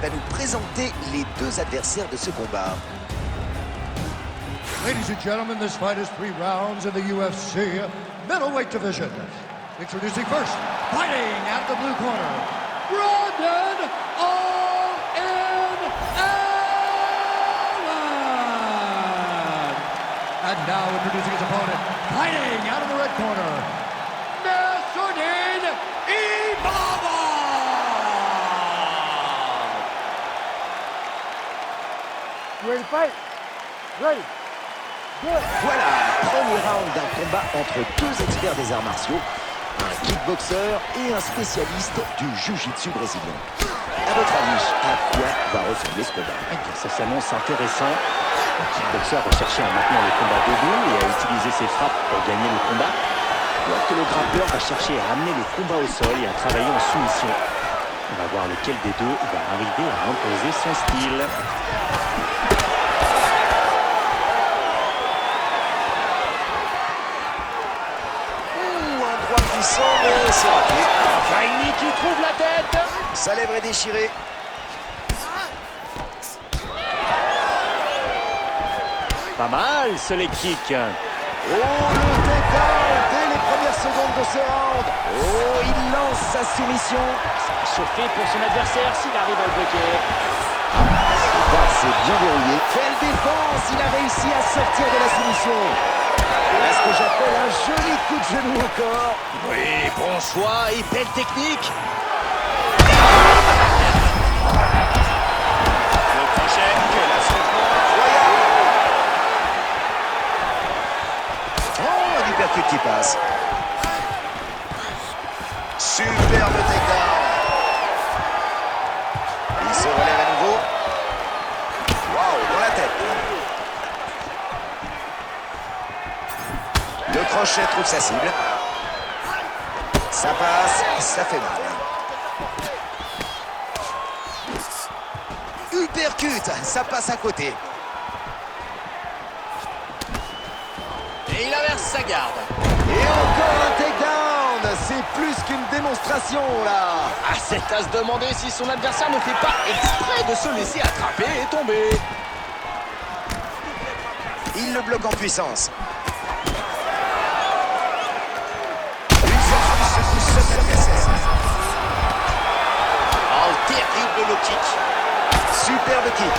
va nous présenter les deux adversaires de ce combat. Ladies and gentlemen, this fight is 3 rounds in the UFC middleweight division. Introducing first, fighting out of the blue corner, Brandon All-In Allen. And now introducing his opponent, fighting out of the red corner, Nassourdine Imavov. You ready to fight? Ready. Voilà, premier round d'un combat entre deux experts des arts martiaux, un kickboxer et un spécialiste du jiu-jitsu brésilien. À votre avis, à quoi va ressembler ce combat? Ça s'annonce intéressant. Le kickboxer va chercher à maintenir le combat debout et à utiliser ses frappes pour gagner le combat, alors que le grappleur va chercher à amener le combat au sol et à travailler en soumission. On va voir lequel des deux va arriver à imposer son style. Mais c'est raté. Raini qui trouve la tête. Sa lèvre est déchirée. Pas mal ce leg kick. Oh, le takedown dès les premières secondes de ce round. Oh, il lance sa soumission. Chauffé pour son adversaire s'il arrive à le bloquer. C'est bien verrouillé. Quelle défense! Il a réussi à sortir de la soumission. Là, ce que j'appelle un joli coup de genou au corps. Oui, bon choix et belle technique. Le crochet que la surprend. Oh, un uppercut qui passe. Superbe takedown. Il se relève à nouveau. Waouh, dans la tête. Le crochet trouve sa cible. Ça passe, ça fait mal. Uppercut, ça passe à côté. Et il inverse sa garde. Et encore un takedown. C'est plus qu'une démonstration là. Ah, c'est à se demander si son adversaire ne fait pas exprès de se laisser attraper et tomber. Il le bloque en puissance. Oh, terrible low kick. Superbe kick.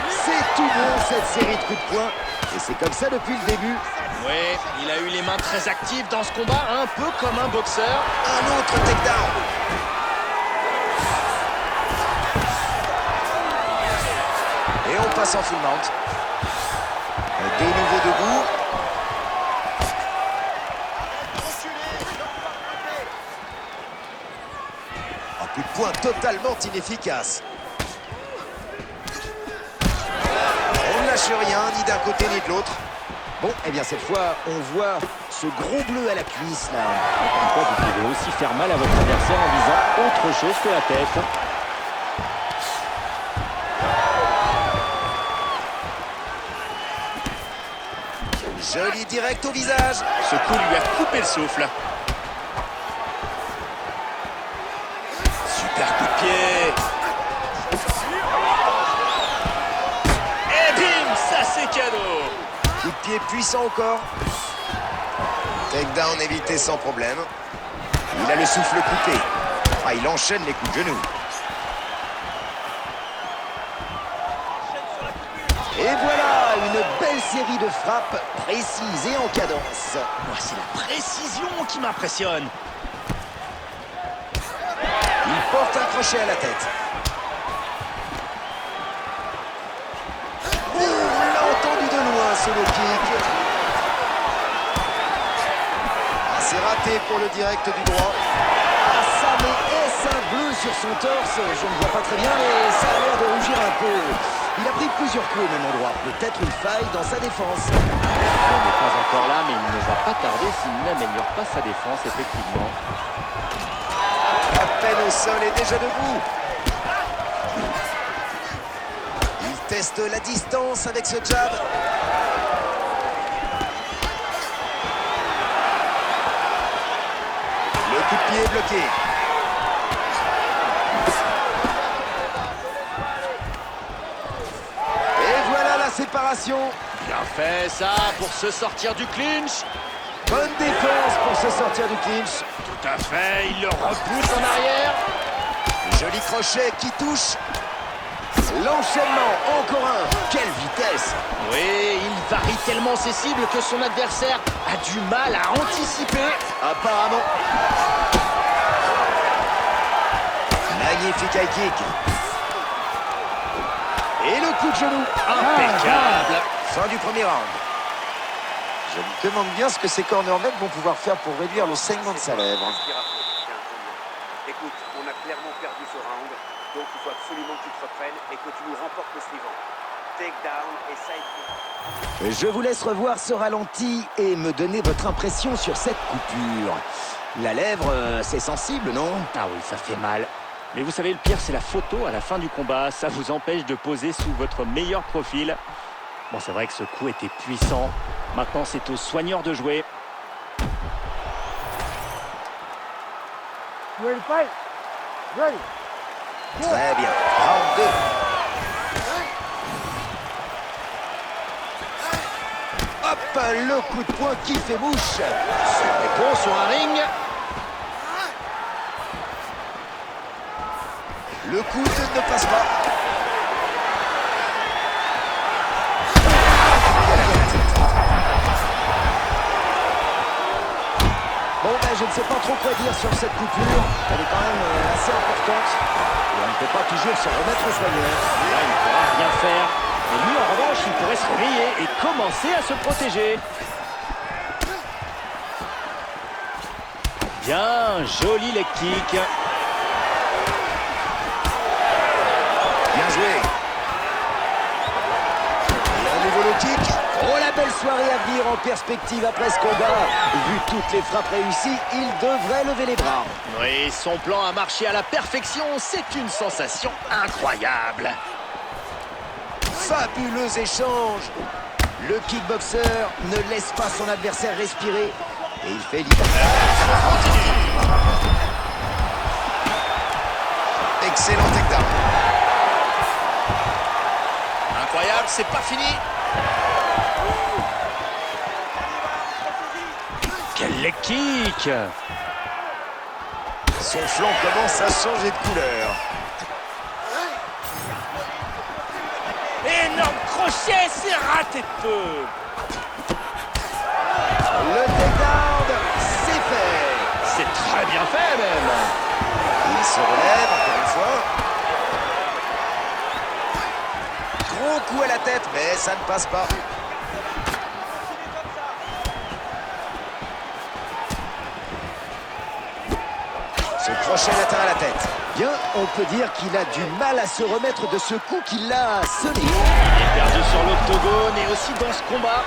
C'est tout bon cette série de coups de poing. Et c'est comme ça depuis le début. Ouais, il a eu les mains très actives dans ce combat, un peu comme un boxeur. Un autre takedown. Et on passe en full mount. De nouveau debout. Un coup de poing totalement inefficace. On ne lâche rien, ni d'un côté ni de l'autre. Bon, eh bien cette fois, on voit ce gros bleu à la cuisse là. Encore une fois, vous pouvez aussi faire mal à votre adversaire en visant autre chose que la tête. Joli direct au visage. Ce coup lui a coupé le souffle. Super coup de pied. Et bim, ça c'est cadeau. Coup de pied puissant au corps. Takedown évité sans problème. Il a le souffle coupé. Ah, il enchaîne les coups de genou. Et voilà, une belle série de frappes précises et en cadence. Moi, c'est la précision qui m'impressionne. Il porte un crochet à la tête. Oh, on l'a entendu de loin, ce low kick. Ah, c'est raté pour le direct du droit. Ah, ça met S un bleu sur son torse. Je ne vois pas très bien, mais ça a l'air de rougir un peu. Il a pris plusieurs coups au même endroit. Peut-être une faille dans sa défense. On n'est pas encore là, mais il ne va pas tarder s'il n'améliore pas sa défense, effectivement. À peine au sol et déjà debout. Il teste la distance avec ce jab. Le coup de pied est bloqué. séparation. Bien fait ça pour se sortir du clinch. Bonne défense pour se sortir du clinch. Tout à fait, il le repousse en arrière. Joli crochet qui touche. L'enchaînement, encore un. Quelle vitesse! Oui, il varie tellement ses cibles que son adversaire a du mal à anticiper. Apparemment. Magnifique high kick. Et le coup de genou. Impeccable. Fin du premier round. Je me demande bien ce que ces cornerbacks vont pouvoir faire pour réduire le saignement de sa lèvre. Écoute, on a clairement perdu ce round, donc il faut absolument que tu te reprennes et que tu nous remportes le suivant. Takedown et side kick. Je vous laisse revoir ce ralenti et me donner votre impression sur cette coupure. La lèvre, c'est sensible, non? Ah oui, ça fait mal. Mais vous savez, le pire, c'est la photo à la fin du combat. Ça vous empêche de poser sous votre meilleur profil. Bon, c'est vrai que ce coup était puissant. Maintenant, c'est aux soigneurs de jouer. You ready to fight? Ready. Très bien. Round 2. Hop, le coup de poing qui fait mouche. C'est bon sur un ring. Le coude ne passe pas. Bon, ben, je ne sais pas trop quoi dire sur cette coupure. Elle est quand même assez importante. Et on ne peut pas toujours se remettre au soigneur. Là, il ne pourra rien faire. Et lui, en revanche, il pourrait se réveiller et commencer à se protéger. Bien, joli leg kick. Bien joué. Et un nouveau low kick. Oh, la belle soirée à venir en perspective après ce combat. Vu toutes les frappes réussies, il devrait lever les bras. Oui, son plan a marché à la perfection. C'est une sensation incroyable. Fabuleux échange. Le kickboxer ne laisse pas son adversaire respirer. Et il fait libre. Excellent takedown. Incroyable, c'est pas fini. Quel leg kick! Son flanc commence à changer de couleur. Énorme crochet, c'est raté de peu. Le takedown, c'est fait. C'est très bien fait même. Il se relève encore une fois. Gros coup à la tête, mais ça ne passe pas. Ce crochet latéral à la tête. Bien, on peut dire qu'il a du mal à se remettre de ce coup qui l'a sonné. Il est perdu sur l'octogone et aussi dans ce combat.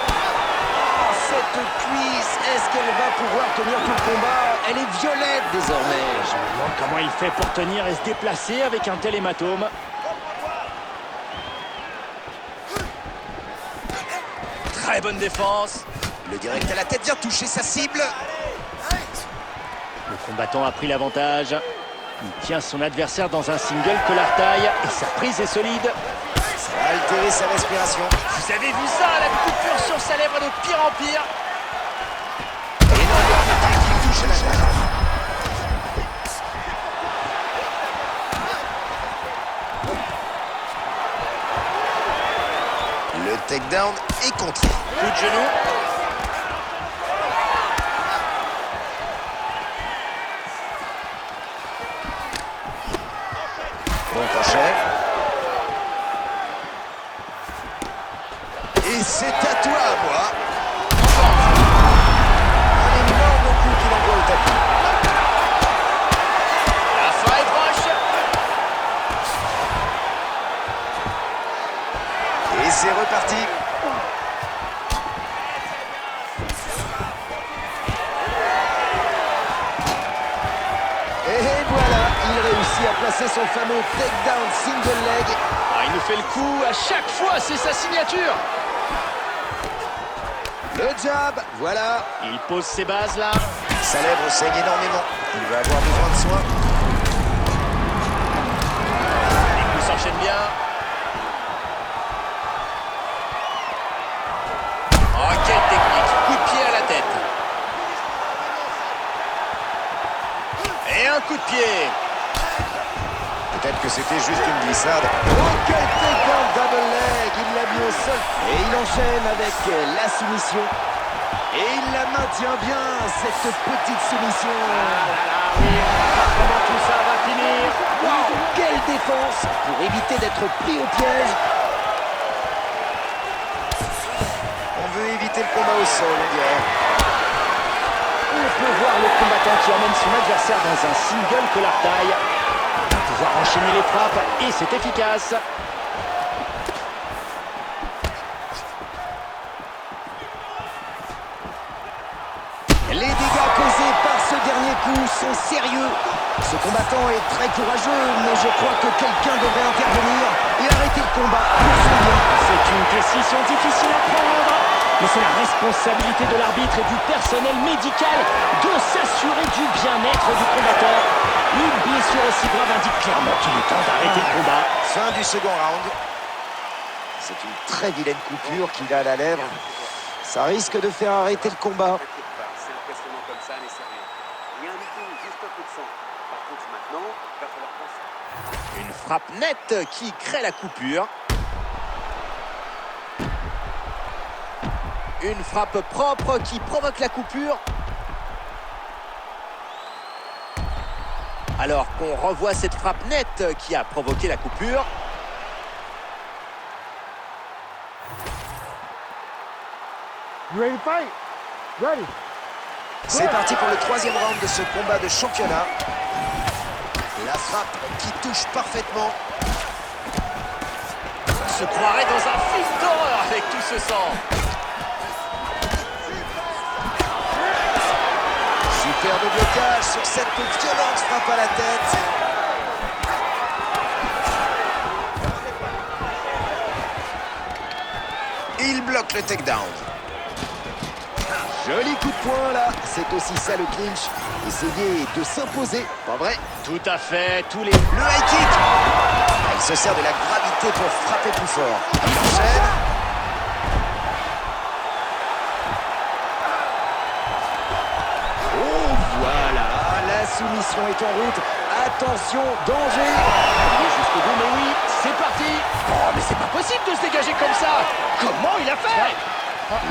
Oh, cette cuisse, est-ce qu'elle va pouvoir tenir tout le combat? Elle est violette désormais. Je me demande comment il fait pour tenir et se déplacer avec un tel hématome. Très bonne défense. Le direct à la tête vient toucher sa cible. Le combattant a pris l'avantage. Il tient son adversaire dans un single collar taille et sa prise est solide. Ça va altérer sa respiration. Vous avez vu ça, la coupure sur sa lèvre de pire en pire. Énorme qui touche à la tête. Le takedown est contré. Coup de genou. Bon crochet. Et c'est à toi, moi. Un énorme coup qu'il envoie au tapis. La fin est proche. Et c'est reparti. Et voilà, il réussit à placer son fameux takedown single leg. Ah, il nous fait le coup à chaque fois, c'est sa signature. Le jab, voilà. Il pose ses bases là. Sa lèvre saigne énormément. Il va avoir besoin de soins. Les coups s'enchaînent bien. un coup de pied. Peut-être que c'était juste une glissade. Oh, quel takedown double leg! Il l'a mis au sol. Et il enchaîne avec la soumission. Et il la maintient bien, cette petite soumission. Oui, on va voir comment tout ça va finir. Wow, quelle défense pour éviter d'être pris au piège. On veut éviter le combat au sol, on dirait. On peut voir le combattant qui emmène son adversaire dans un single collar tie. Il va pouvoir enchaîner les frappes et c'est efficace. Les dégâts causés par ce dernier coup sont sérieux. Ce combattant est très courageux, mais je crois que quelqu'un devrait intervenir et arrêter le combat pour son bien. C'est une décision difficile à prendre, mais c'est la responsabilité de l'arbitre et du personnel médical de s'assurer du bien-être du combattant. Une blessure aussi grave indique clairement qu'il est temps d'arrêter le combat. Fin du second round. C'est une très vilaine coupure qu'il a à la lèvre. Ça risque de faire arrêter le combat. C'est impressionnant comme ça, mais c'est rien. Rien du tout, juste un peu de sang. Par contre, maintenant, il va falloir penser. Une frappe nette qui crée la coupure. Une frappe propre qui provoque la coupure. Alors qu'on revoit cette frappe nette qui a provoqué la coupure. You ready to fight? Ready. C'est parti pour le troisième round de ce combat de championnat. La frappe qui touche parfaitement. On se croirait dans un film d'horreur avec tout ce sang. Superbe blocage sur cette violente frappe à la tête. Il bloque le takedown. Joli coup de poing là, c'est aussi ça le clinch. Essayer de s'imposer, pas vrai? Tout à fait, tous les... Le high kick. Il se sert de la gravité pour frapper plus fort. Il enchaîne. Oh voilà, la soumission est en route. Attention, danger. Allez jusqu'au bout, mais oui, c'est parti. Oh, mais c'est pas possible de se dégager comme ça. Comment il a fait?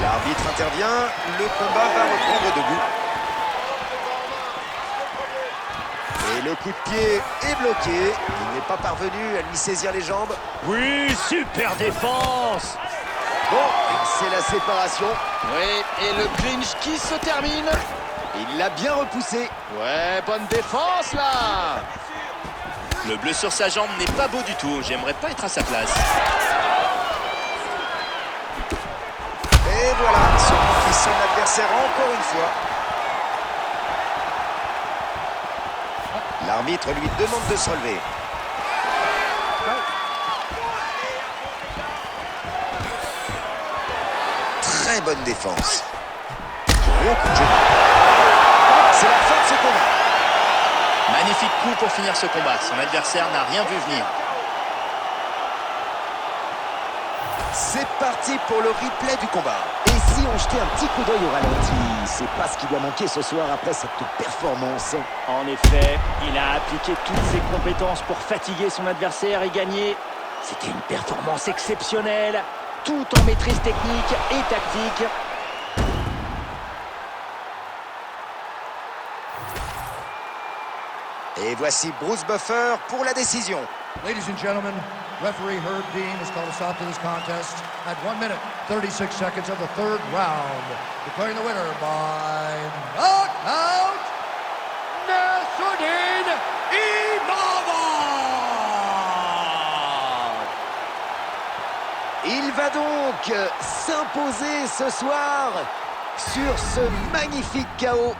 L'arbitre intervient, le combat va reprendre debout. Et le coup de pied est bloqué. Il n'est pas parvenu à lui saisir les jambes. Oui, super défense. Bon, c'est la séparation. Oui, et le clinch qui se termine. Il l'a bien repoussé. Ouais, bonne défense là. Le bleu sur sa jambe n'est pas beau du tout. J'aimerais pas être à sa place. Et voilà, celui qui sonne l'adversaire encore une fois. L'arbitre lui demande de se relever. Très bonne défense. Gros coup de genou. C'est la fin de ce combat. Magnifique coup pour finir ce combat. Son adversaire n'a rien vu venir. C'est parti pour le replay du combat. Et si on jetait un petit coup d'œil au ralenti, c'est pas ce qui lui a manqué ce soir après cette performance. En effet, il a appliqué toutes ses compétences pour fatiguer son adversaire et gagner. C'était une performance exceptionnelle, tout en maîtrise technique et tactique. Et voici Bruce Buffer pour la décision. Ladies and gentlemen, referee Herb Dean has called a stop to this contest at 1 minute, 36 seconds of the third round, declaring the winner by knockout, Nasruddin Imavov! Il va donc s'imposer ce soir sur ce magnifique KO.